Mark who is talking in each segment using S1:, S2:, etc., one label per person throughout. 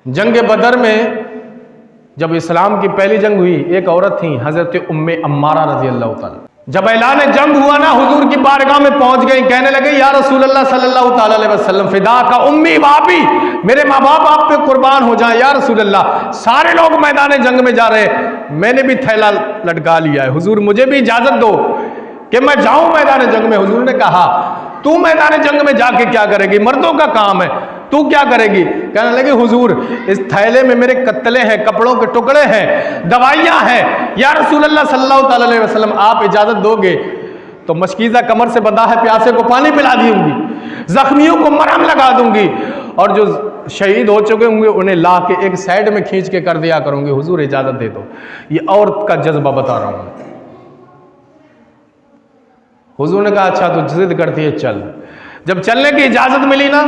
S1: जंग बदर में जब इस्लाम की पहली जंग हुई, एक औरत थी हजरत उम्मे अम्मारा रजी अल्लाह ताला। जब ऐलान जंग हुआ ना, हुजूर की बारगाह में पहुंच गई, कहने लगे या रसूल अल्लाह सल्लल्लाहु ताला अलैहि वसल्लम फिदा का उम्मी बाबी, मेरे माँ बाप आप पे कुर्बान हो जाएं या रसूल अल्लाह। सारे लोग मैदान जंग में जा रहे, मैंने भी थैला लटका लिया है, हुजूर मुझे भी इजाजत दो कि मैं जाऊं मैदान जंग में। हुजूर ने कहा तू मैदान जंग में जाके क्या करेगी, मर्दों का काम है, तू क्या करेगी। कहने लगे हुजूर इस थैले में मेरे कत्ले हैं, कपड़ों के टुकड़े हैं, दवाइयां हैं, या रसूल अल्लाह सल्लल्लाहु अलैहि वसल्लम आप इजाजत दोगे तो मशकीज़ा कमर से बंधा है, प्यासे को पानी पिला दूंगी, जख्मियों को मरहम लगा दूंगी, और जो शहीद हो चुके होंगे उन्हें ला के एक साइड में खींच के कर दिया करूंगी। हुजूर इजाजत दे दो। ये औरत का जज्बा बता रहा हूं। हुजूर ने कहा अच्छा तो जिद करती है चल। जब चलने की इजाजत मिली ना,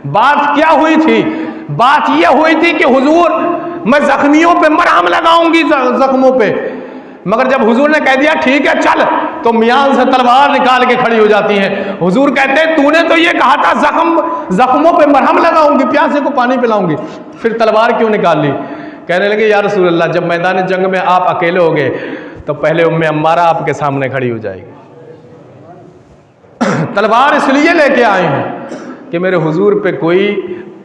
S1: बात क्या हुई थी, बात यह हुई थी कि हुजूर मैं जख्मियों पे मरहम लगाऊंगी, जख्मों पे। मगर जब हुजूर ने कह दिया ठीक है चल, तो मियान से तलवार निकाल के खड़ी हो जाती हैं। हुजूर कहते हैं तूने तो ये कहा था जख्मों पे मरहम लगाऊंगी, प्यासे को पानी पिलाऊंगी, फिर तलवार क्यों निकाल ली। कहने लगे या रसूल अल्लाह जब मैदान जंग में आप अकेले हो गए तो पहले उम्मे अम्मारा आपके सामने खड़ी हो जाएगी। तलवार इसलिए लेके आए हूं कि मेरे हुजूर पे कोई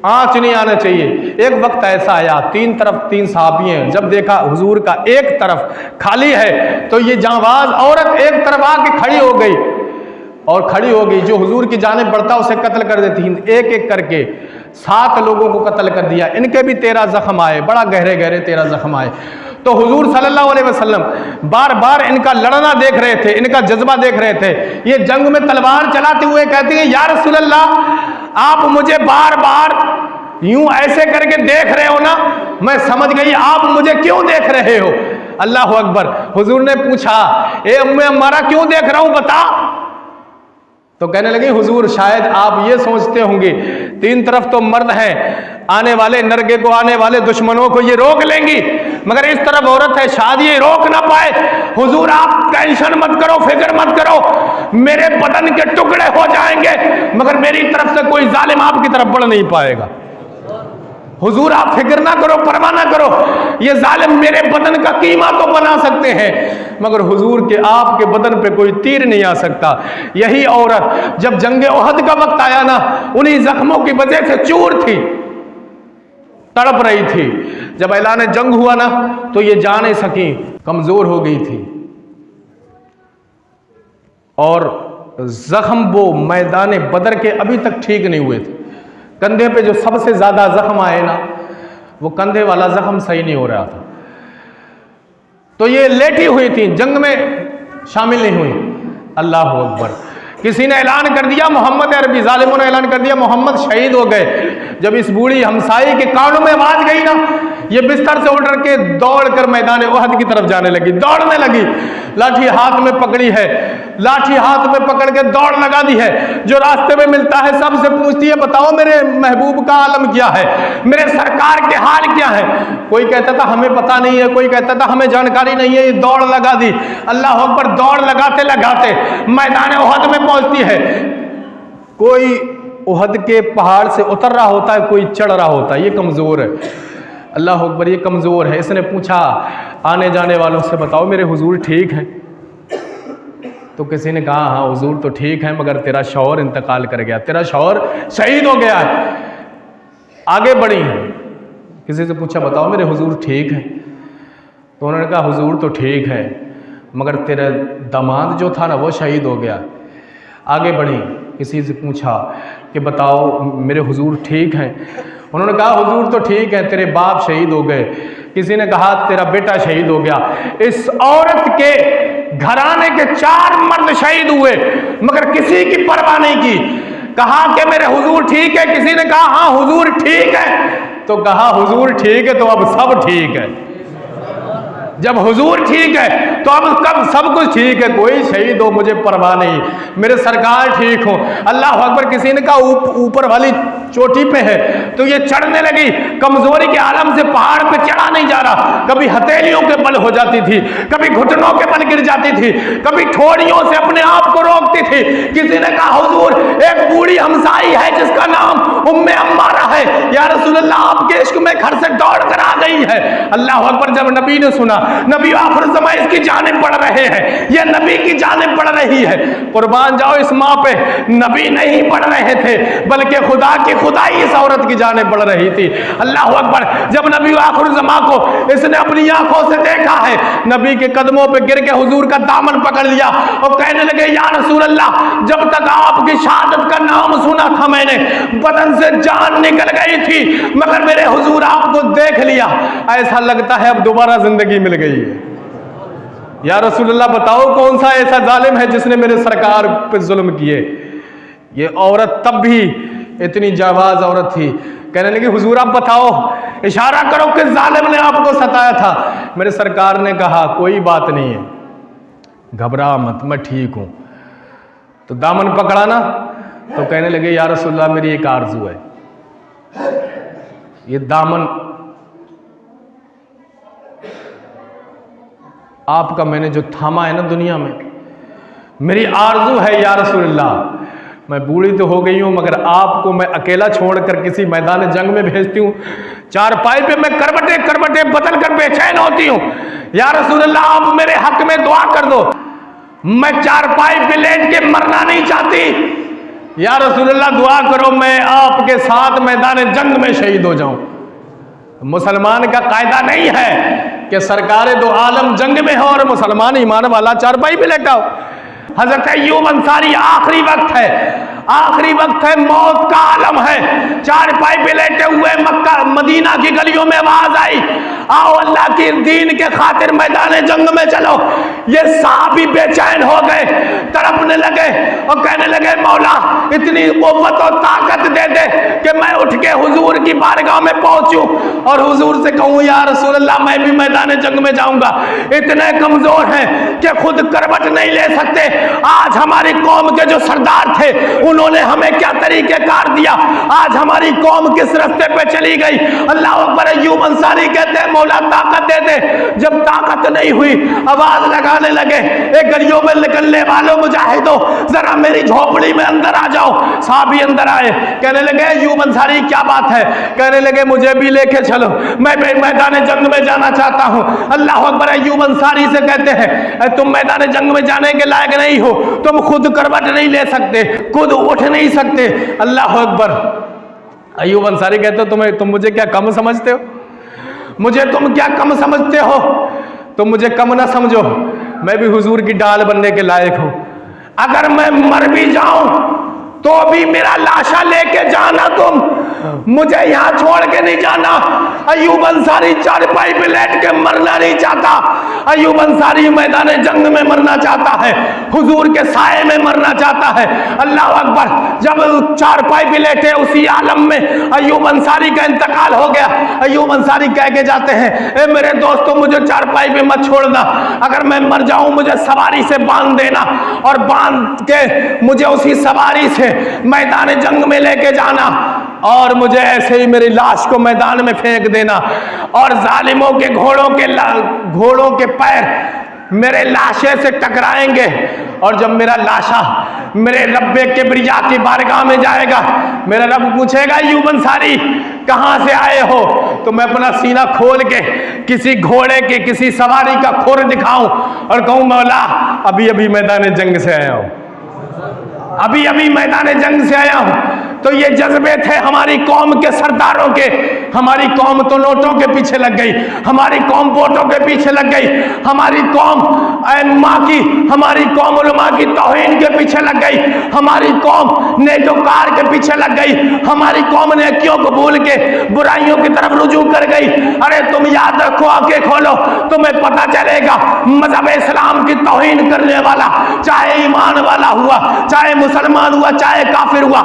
S1: आंच नहीं आना चाहिए। एक वक्त ऐसा आया, तीन सहाबी हैं, जब देखा हुजूर का एक तरफ खाली है तो ये जांबाज औरत एक तरफ आके खड़ी हो गई, और खड़ी हो गई जो हुजूर की जानिब बढ़ता उसे कत्ल कर देती। एक एक करके 7 लोगों को कत्ल कर दिया। इनके भी 13 जख्म आए, बड़ा गहरे गहरे 13 जख्म आए। तो हुजूर सल्लल्लाहु अलैहि वसल्लम बार बार इनका लड़ना देख रहे थे, इनका जज्बा देख रहे थे। ये जंग में तलवार चलाते हुए कहती है या रसूल अल्लाह आप मुझे बार बार यूं ऐसे करके देख रहे हो ना, मैं समझ गई आप मुझे क्यों देख रहे हो। अल्लाह अकबर। हुजूर ने पूछा ए उम्मे अम्मारा क्यों देख रहा हूं बता। तो कहने लगे हुजूर शायद आप ये सोचते होंगे 3 तरफ तो मर्द हैं, आने वाले नरगे को, आने वाले दुश्मनों को ये रोक लेंगी, मगर इस तरफ औरत है, शायद ये रोक ना पाए। हुजूर आप टेंशन मत करो, फिक्र मत करो, मेरे बदन के टुकड़े हो जाएंगे मगर मेरी तरफ से कोई जालिम आपकी तरफ बढ़ नहीं पाएगा। हुजूर आप फिक्र ना करो, परवाह ना करो, ये जालिम मेरे बदन का कीमा तो बना सकते हैं मगर हुजूर के आपके बदन पे कोई तीर नहीं आ सकता। यही औरत जब जंग ओहद का वक्त आया ना, उन्हीं जख्मों की वजह से चूर थी, तड़प रही थी। जब ऐलान जंग हुआ ना तो ये जा नहीं सकी, कमजोर हो गई थी, और जख्म वो मैदान बदर के अभी तक ठीक नहीं हुए थे। कंधे पे जो सबसे ज्यादा जख्म आए ना, वो कंधे वाला जख्म सही नहीं हो रहा था, तो ये लेटी हुई थी, जंग में शामिल नहीं हुई। अल्लाह अकबर। किसी ने ऐलान कर दिया मोहम्मद अरबी, जालिमों ने ऐलान कर दिया मोहम्मद शहीद हो गए। जब इस बूढ़ी हमसाई के कानों में आवाज गई ना, ये बिस्तर से उठ के दौड़ कर मैदान ओहद की तरफ जाने लगी, दौड़ने लगी, लाठी हाथ में पकड़ी है, लाठी हाथ में पकड़ के दौड़ लगा दी है। जो रास्ते में मिलता है सबसे पूछती है बताओ मेरे महबूब का आलम क्या है, मेरे सरकार के हाल क्या है। कोई कहता था हमें पता नहीं है, कोई कहता था हमें जानकारी नहीं है। ये दौड़ लगा दी। अल्लाह अकबर। दौड़ लगाते लगाते मैदान ओहद में पहुंचती है। कोई ओहद के पहाड़ से उतर रहा होता है, कोई चढ़ रहा होता है, ये कमजोर है। अल्लाह अकबर। ये कमजोर है। इसने पूछा आने जाने वालों से बताओ मेरे हुजूर ठीक है। तो किसी ने कहा हाँ हुजूर तो ठीक है मगर तेरा शौहर इंतकाल कर गया, तेरा शौहर शहीद हो गया है। आगे बढ़ी, किसी से पूछा बताओ मेरे हुजूर ठीक है। तो उन्होंने कहा हुजूर तो ठीक है मगर तेरा दामाद जो था ना वो शहीद हो गया। आगे बढ़ी, किसी से पूछा कि बताओ मेरे हुजूर ठीक हैं। उन्होंने कहा हुजूर तो ठीक है, तेरे बाप शहीद हो गए। किसी ने कहा तेरा बेटा शहीद हो गया। इस औरत के घराने के 4 मर्द शहीद हुए मगर किसी की परवाह नहीं की। कहा कि मेरे हुजूर ठीक है। किसी ने कहा हाँ हुजूर ठीक है। तो कहा हुजूर ठीक है तो अब सब ठीक है। जब हुजूर ठीक है तो अब कब सब कुछ ठीक है। कोई शहीद हो मुझे परवाह नहीं, मेरे सरकार ठीक हो। अल्लाह अकबर। किसी ने कहा ऊपर वाली चोटी पे है तो ये चढ़ने लगी, कमजोरी के आलम से पहाड़ पे चढ़ा नहीं जा रहा, कभी हथेलियों के बल हो जाती थी, कभी घुटनों के बल गिर जाती थी, कभी ठोड़ियों से अपने आप को रोकती थी। किसी ने कहा हुजूर एक बूढ़ी हमसाई है जिसका नाम उम्मे अम्मारा है, या रसूल अल्लाह आपके इश्क में घर से दौड़ कर आ गई है। अल्लाह अकबर। जब नबी ने सुना, नबी आखिर समय इसकी जानिब बढ़ रहे हैं, ये नबी की जानिब बढ़ रही है। कुर्बान जाओ इस माँ पे, नबी नहीं बढ़ रहे थे बल्कि खुदा की खुदाई इस औरत की जानिब बढ़ रही थी। अल्लाह अकबर। जब नबी आखिर ज़मा को इसने अपनी आंखों से देखा है, नबी के कदमों पे गिर के हुजूर का दामन पकड़ लिया और कहने लगे या रसूल अल्लाह, जब तक आपकी शहादत का नाम सुना था मैंने बदन से जान निकल गई थी, मगर मेरे हुजूर आपको देख लिया, ऐसा लगता है अब दोबारा जिंदगी मिल गई है। या रसूल अल्लाह बताओ कौन सा ऐसा जालिम है जिसने मेरे सरकार पे जुल्म किए। ये औरत तब भी इतनी जाबाज औरत थी, कहने लगी हुजूर आप बताओ, इशारा करो किस जालिम ने आपको सताया था। मेरे सरकार ने कहा कोई बात नहीं है, घबरा मत, मैं ठीक हूं। तो दामन पकड़ा ना तो कहने लगे या रसूल अल्लाह मेरी एक आरज़ू है, ये दामन आपका मैंने जो थामा है ना दुनिया में, मेरी आरज़ू है या रसूल अल्लाह, मैं बूढ़ी तो हो गई हूं मगर आपको मैं अकेला छोड़कर किसी मैदान जंग में भेजती हूं, चारपाई पे मैं करवटे करवटे बदल कर बेचैन होती हूं। या रसूल अल्लाह आप मेरे हक में दुआ कर दो, मैं चारपाई पे लेट के मरना नहीं चाहती। या रसूल अल्लाह दुआ करो मैं आपके साथ मैदान जंग में शहीद हो जाऊं। मुसलमान का कायदा नहीं है कि सरकार दो आलम जंग में हो और मुसलमान ईमान वाला चारपाई पे लेटा हो। हजरत अय्यूब अंसारी आखिरी वक्त है, आखिरी वक्त है, मौत का आलम है, चारपाई पे लेटे हुए मक्का मदीना की गलियों में आवाज आई आओ अल्लाह के दीन के खातिर मैदान जंग में चलो। ये साहबी बेचैन हो गए, तड़पने लगे और कहने लगे मौला इतनी कुव्वत और ताकत दे दे कि मैं उठ के हुजूर की बारगाह में पहुंचूं और हुजूर से कहूं या रसूल अल्लाह मैं भी मैदान जंग में जाऊंगा। इतने कमजोर हैं कि खुद करवट नहीं ले सकते। आज हमारी कौम के जो सरदार थे उन्होंने हमें क्या तरीके कार दिया, आज हमारी कौम किस रास्ते पे चली गई। अल्लाह अकबर। अय्यूब अंसारी कहते हैं मौला ताकत दे दे। जब ताकत नहीं हुई आवाज लगाने लगे एक गलियों में निकलने वालों मुजाहिदों जरा मेरी झोपड़ी में अंदर आ जाओ। साहबी अंदर आए, कहने लगे अय्यूब अंसारी क्या बात है, कहने लगे मुझे भी लेके चलो, मैं मैदान जंग में जाना चाहता हूं। अल्लाह अकबर। अय्यूब अंसारी से कहते हैं तुम मैदान जंग में जाने के लायक नहीं हो, तुम खुद करवट नहीं ले सकते, खुद उठ नहीं सकते। अल्लाह अकबर। अय्यूब अंसारी कहते हो तुम मुझे क्या कम समझते हो, मुझे तुम क्या कम समझते हो, तुम मुझे कम ना समझो, मैं भी हुजूर की डाल बनने के लायक हूं। अगर मैं मर भी जाऊं तो भी मेरा लाशा लेके जाना, तुम मुझे यहां छोड़ के नहीं जाना। अय्यूब अंसारी चारपाई पे लेट के मरना नहीं चाहता, अय्यूब अंसारी मैदान जंग में मरना चाहता है, हुजूर के साए में मरना चाहता है। अल्लाह अकबर। जब चारपाई पे लेटे उसी आलम में अय्यूब अंसारी का इंतकाल हो गया। अय्यूब अंसारी कह के जाते हैं ए मेरे दोस्तों मुझे चारपाई पे मत छोड़ना, अगर मैं मर जाऊं मुझे सवारी से बांध देना और बांध के मुझे उसी सवारी से मैदान जंग में लेके जाना और मुझे ऐसे ही मेरी लाश को मैदान में फेंक देना और जालिमों के घोड़ों के पैर मेरे लाशे से टकराएंगे और जब मेरा लाशा मेरे रब्बे किबरिया की बारगाह में जाएगा, मेरा रब पूछेगा अय्यूब अंसारी कहां से आए हो, तो मैं अपना सीना खोल के किसी घोड़े के किसी सवारी का खुर दिखाऊं और कहूं मौला अभी अभी मैदान जंग से आया हूं, अभी अभी मैदान जंग से आया हूं। तो ये जज्बे थे हमारी कौम के सरदारों के। हमारी कौम तो नोटों के पीछे लग गई, हमारी कौम वोटों के पीछे लग गई, हमारी कौम हमारी कौम उलमा की तौहीन के पीछे लग गई, हमारी कौम नेटोकार के पीछे लग गई, हमारी कौम ने क्यों कबूल के बुराइयों की तरफ रुजू कर गई। अरे तुम याद रखो, आंखें खोलो, तुम्हें पता चलेगा मजहब इस्लाम की तौहीन करने वाला चाहे ईमान वाला हुआ, चाहे मुसलमान हुआ, चाहे काफिर हुआ,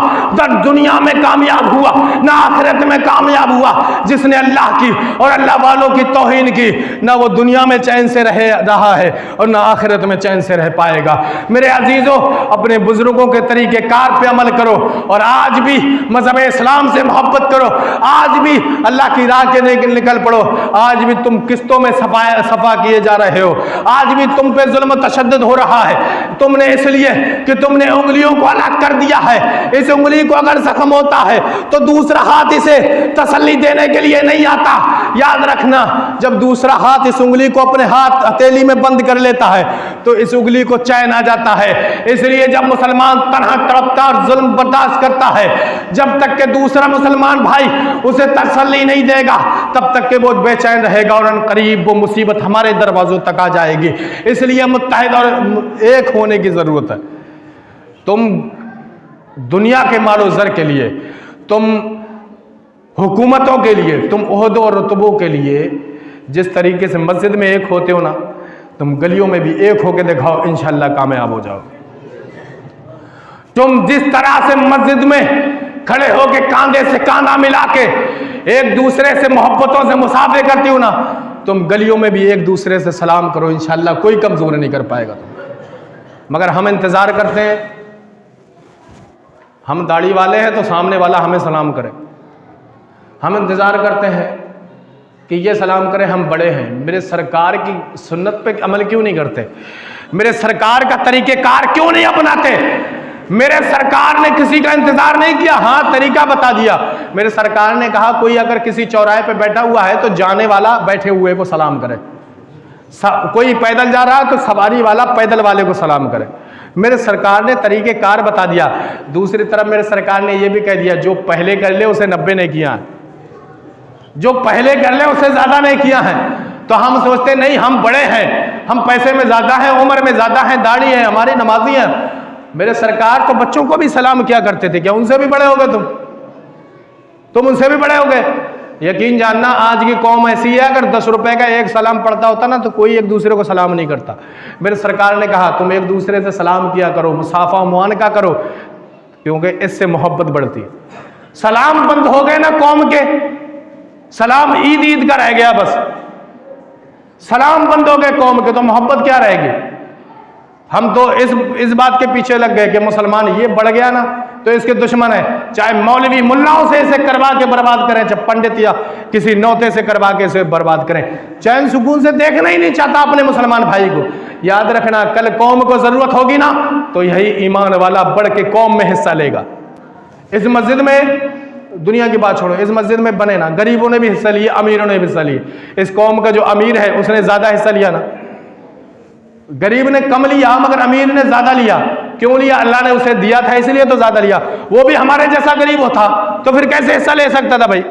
S1: دنیا میں کامیاب ہوا نہ آخرت میں کامیاب ہوا۔ جس نے اللہ کی اور اللہ والوں کی توہین کی، نہ وہ دنیا میں چین سے رہا ہے اور نہ آخرت میں چین سے رہ پائے گا۔ میرے عزیزوں، اپنے بزرگوں کے طریقے کار پہ عمل کرو، اور آج بھی مذہب اسلام سے محبت کرو، آج بھی اللہ کی راہ کے نکل پڑو۔ آج بھی تم قسطوں میں صفا کیے جا رہے ہو، آج بھی تم پہ ظلم و تشدد ہو رہا ہے۔ تم نے اس لیے کہ تم نے انگلیوں کو الگ کر دیا ہے۔ اس انگلی کو اگر زخم ہوتا ہے تو دوسرا ہاتھ اسے تسلی دینے کے لیے نہیں آتا۔ یاد رکھنا، جب دوسرا ہاتھ اس انگلی کو اپنے ہاتھ ہتھیلی میں بند کر لیتا ہے تو اس انگلی کو چین آ جاتا ہے۔ اس لیے جب مسلمان تنہا تڑپتا اور ظلم برداشت کرتا ہے، جب تک کہ دوسرا مسلمان بھائی اسے تسلی نہیں دے گا، تب تک کہ وہ بے چین رہے گا، اور ان قریب وہ مصیبت ہمارے دروازوں تک آ جائے گی۔ اس لیے متحد اور ایک ہونے کی ضرورت ہے۔ تم دنیا کے مال و زر کے لیے، تم حکومتوں کے لیے، تم عہدوں اور رتبوں کے لیے جس طریقے سے مسجد میں ایک ہوتے ہو نا، تم گلیوں میں بھی ایک ہو کے دکھاؤ، انشاءاللہ کامیاب ہو جاؤ۔ تم جس طرح سے مسجد میں کھڑے ہو کے کاندھے سے کاندھا ملا کے ایک دوسرے سے محبتوں سے مصافحے کرتی ہو نا، تم گلیوں میں بھی ایک دوسرے سے سلام کرو، انشاءاللہ کوئی کمزور نہیں کر پائے گا تم۔ مگر ہم انتظار کرتے ہیں، ہم داڑھی والے ہیں تو سامنے والا ہمیں سلام کرے، ہم انتظار کرتے ہیں کہ یہ سلام کرے، ہم بڑے ہیں۔ میرے سرکار کی سنت پہ عمل کیوں نہیں کرتے؟ میرے سرکار کا طریقہ کار کیوں نہیں اپناتے؟ میرے سرکار نے کسی کا انتظار نہیں کیا، ہاں طریقہ بتا دیا۔ میرے سرکار نے کہا کوئی اگر کسی چوراہے پہ بیٹھا ہوا ہے تو جانے والا بیٹھے ہوئے کو سلام کرے، کوئی پیدل جا رہا تو سواری والا پیدل والے کو سلام کرے۔ میرے سرکار نے طریقہ کار بتا دیا۔ دوسری طرف میرے سرکار نے یہ بھی کہہ دیا جو پہلے کر لے اسے 90 نے کیا ہے، جو پہلے کر لے اسے زیادہ نہیں کیا ہے۔ تو ہم سوچتے نہیں ہم بڑے ہیں، ہم پیسے میں زیادہ ہیں، عمر میں زیادہ ہیں، داڑھی ہے ہماری، نمازی ہیں۔ میرے سرکار تو بچوں کو بھی سلام کیا کرتے تھے، کیا ان سے بھی بڑے ہو گئے تم ان سے بھی بڑے ہو گئے؟ یقین جاننا آج کی قوم ایسی ہے، اگر 10 روپے کا ایک سلام پڑتا ہوتا نا تو کوئی ایک دوسرے کو سلام نہیں کرتا۔ میرے سرکار نے کہا تم ایک دوسرے سے سلام کیا کرو، مصافحہ و معانقہ کرو، کیونکہ اس سے محبت بڑھتی ہے۔ سلام بند ہو گئے نا قوم کے، سلام عید کا رہ گیا، بس سلام بند ہو گئے قوم کے تو محبت کیا رہے گی؟ ہم تو اس بات کے پیچھے لگ گئے کہ مسلمان یہ بڑھ گیا نا تو اس کے دشمن ہے، چاہے مولوی ملاؤں سے اسے کروا کے برباد کریں، چاہے پنڈت یا کسی نوتے سے کروا کے اسے برباد کریں، چین سکون سے دیکھنا ہی نہیں چاہتا اپنے مسلمان بھائی کو۔ یاد رکھنا کل قوم کو ضرورت ہوگی نا تو یہی ایمان والا بڑھ کے قوم میں حصہ لے گا۔ اس مسجد میں دنیا کی بات چھوڑو، اس مسجد میں بنے نا، غریبوں نے بھی حصہ لیے، امیروں نے بھی حصہ لیے۔ اس قوم کا جو امیر ہے اس نے زیادہ حصہ لیا نا، غریب نے کم لیا مگر امیر نے زیادہ لیا۔ کیوں لیا؟ اللہ نے اسے دیا تھا اس لیے تو زیادہ لیا۔ وہ بھی ہمارے جیسا غریب ہوتا تو پھر کیسے حصہ لے سکتا تھا بھائی؟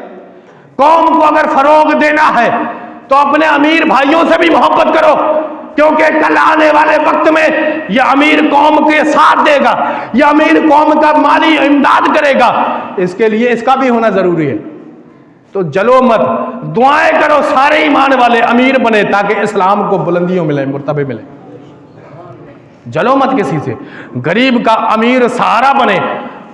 S1: قوم کو اگر فروغ دینا ہے تو اپنے امیر بھائیوں سے بھی محبت کرو، کیونکہ کل آنے والے وقت میں یہ امیر قوم کے ساتھ دے گا، یہ امیر قوم کا مالی امداد کرے گا، اس کے لیے اس کا بھی ہونا ضروری ہے۔ تو جلو مت، دعائیں کرو سارے ایمان والے امیر بنے تاکہ اسلام کو بلندیوں ملے، مرتبے ملے۔ جلو مت کسی سے، غریب کا امیر سہارا بنے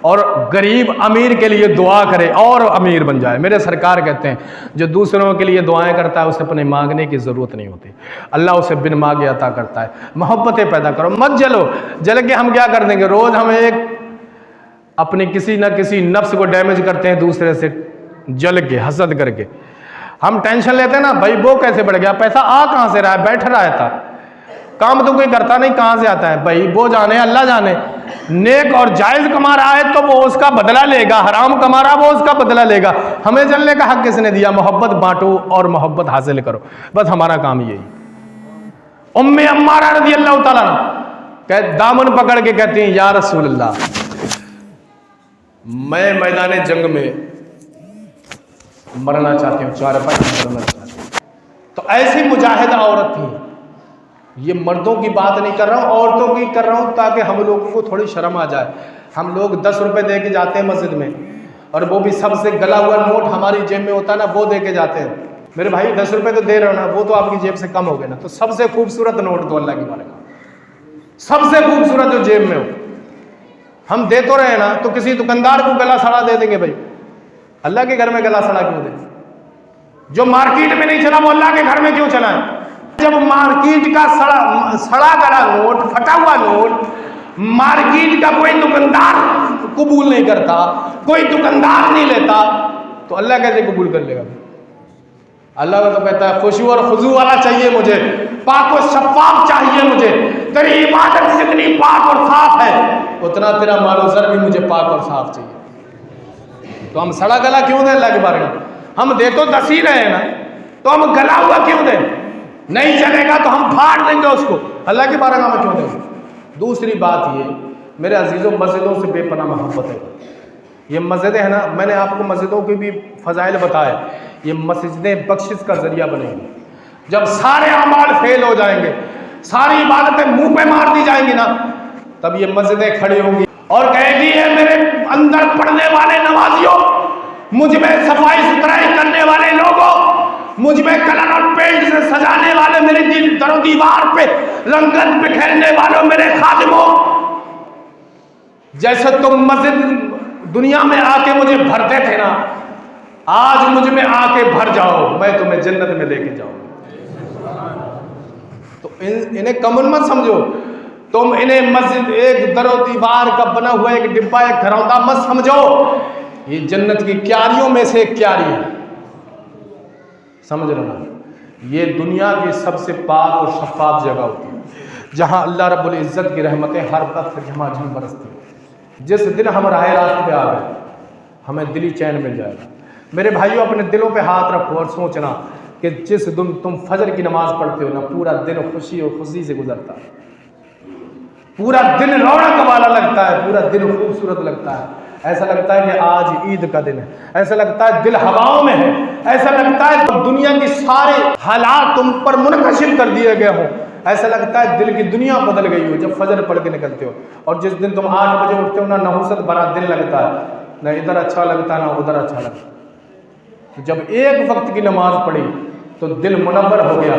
S1: اور غریب امیر کے لیے دعا کرے اور امیر بن جائے۔ میرے سرکار کہتے ہیں جو دوسروں کے لیے دعائیں کرتا ہے اسے اپنے مانگنے کی ضرورت نہیں ہوتی، اللہ اسے بن مانگے عطا کرتا ہے۔ محبتیں پیدا کرو، مت جلو، جل کے ہم کیا کر دیں گے؟ روز ہم ایک اپنی کسی نہ کسی نفس کو ڈیمیج کرتے ہیں دوسرے سے جل کے، حسد کر کے۔ ہم ٹینشن لیتے ہیں نا بھائی وہ کیسے بڑھ گیا، پیسہ آ کہاں سے رہا ہے، بیٹھ رہا تھا، کام تو کوئی کرتا نہیں، کہاں سے آتا ہے بھائی؟ وہ جانے، اللہ جانے۔ نیک اور جائز کما رہا ہے تو وہ اس کا بدلہ لے گا، حرام کما رہا وہ اس کا بدلہ لے گا۔ ہمیں جلنے کا حق کس نے دیا؟ محبت بانٹو اور محبت حاصل کرو، بس ہمارا کام یہی۔ ام عمارہ رضی اللہ تعالیٰ دامن پکڑ کے کہتی ہیں یا رسول اللہ میں میدان جنگ میں مرنا چاہتی ہوں، چارپائی میں مرنا چاہتی ہوں۔ تو ایسی مجاہدہ عورت تھی، یہ مردوں کی بات نہیں کر رہا ہوں، عورتوں کی کر رہا ہوں تاکہ ہم لوگوں کو تھوڑی شرم آ جائے۔ ہم لوگ 10 روپے دے کے جاتے ہیں مسجد میں، اور وہ بھی سب سے گلا ہوا نوٹ ہماری جیب میں ہوتا ہے نا، وہ دے کے جاتے ہیں۔ میرے بھائی 10 روپے تو دے رہے ہو نا، وہ تو آپ کی جیب سے کم ہو گئے نا، تو سب سے خوبصورت نوٹ دو اللہ کی بارگاہ میں، سب سے خوبصورت جو جیب میں ہو۔ ہم دے تو رہے نا، تو کسی دکاندار کو گلا سڑا دے دیں گے بھائی، اللہ کے گھر میں گلا سڑا کیوں دیں؟ جو مارکیٹ میں نہیں چلا وہ اللہ کے گھر میں کیوں چلا ہے؟ جب مارکیٹ کا سڑا گلا نوٹ، پھٹا ہوا نوٹ مارکیٹ کا کوئی دکاندار قبول نہیں کرتا، کوئی دکاندار نہیں لیتا، تو اللہ کیسے قبول کر لے گا؟ اللہ تو کہتا ہے خشوع اور خضوع والا چاہیے مجھے، پاک و شفاف چاہیے مجھے، تیری عبادت جتنی پاک اور صاف ہے اتنا تیرا مال و زر بھی مجھے پاک اور صاف چاہیے۔ تو ہم سڑا گلا کیوں دیں اللہ کے بارے میں؟ ہم دے تو دس ہی رہے ہیں نا، تو ہم گلا ہوا کیوں دیں؟ نہیں چلے گا تو ہم پھاڑ دیں گے اس کو، اللہ کے بارے میں ہم کیوں دیں گے؟ دوسری بات یہ میرے عزیزوں، مسجدوں سے بے پناہ محبت ہے۔ یہ مسجدیں ہیں نا، میں نے آپ کو مسجدوں کے بھی فضائل بتائے، یہ مسجدیں بخشش کا ذریعہ بنیں گی۔ جب سارے اعمال فیل ہو جائیں گے، ساری عبادتیں منہ پہ مار دی جائیں گی نا، تب یہ مسجدیں کھڑی ہوں گی اور کہے گی ہے میرے اندر پڑھنے والے نمازیوں، مجھ میں صفائی ستھرائی کرنے والے لوگوں، مجھ میں کلر اور پینٹ سے سجانے والے، میرے دل در و دیوار پہ رنگت بکھیرنے والوں، میرے خادموں، جیسے تم مسجد دنیا میں آ کے مجھے بھرتے تھے نا، آج مجھ میں آ کے بھر جاؤ، میں تمہیں جنت میں لے کے جاؤں۔ تو انہیں کمن مت سمجھو، تم انہیں مسجد ایک در و دیوار کا بنا ہوا ایک ڈبہ ایک گھروندہ مت سمجھو، یہ جنت کی کیاریوں میں سے ایک کیاری ہے، سمجھ رہے نا؟ یہ دنیا کی سب سے پاک اور شفاف جگہ ہوتی ہے جہاں اللہ رب العزت کی رحمتیں ہر وقت جھما جھم برستی ہیں۔ جس دن ہم راہ راست پہ آ گئے ہمیں دلی چین مل جائے گا۔ میرے بھائیوں، اپنے دلوں پہ ہاتھ رکھو اور سوچنا کہ جس دن تم فجر کی نماز پڑھتے ہو نا، پورا دن خوشی اور خوشی سے گزرتا ہے، پورا دن رونق والا لگتا ہے، پورا دن خوبصورت لگتا ہے، ایسا لگتا ہے کہ آج عید کا دن ہے، ایسا لگتا ہے دل ہواؤں میں ہے، ایسا لگتا ہے دنیا کی سارے حالات تم پر منکشف کر دیے گئے ہوں، ایسا لگتا ہے دل کی دنیا بدل گئی ہو جب فجر پڑھ کے نکلتے ہو۔ اور جس دن تم 8 بجے اٹھتے ہو نا، نحوست بھرا دن لگتا ہے، نہ ادھر اچھا لگتا ہے نہ ادھر اچھا لگتا ہے۔ جب ایک وقت کی نماز پڑھی تو دل منور ہو گیا،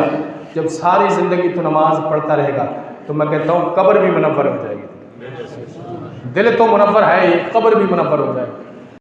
S1: جب ساری زندگی تو نماز پڑھتا رہے گا تو میں کہتا ہوں قبر بھی منور ہو جائے گی۔ دل تو منور ہے ہی، قبر بھی منور ہو جائے گی۔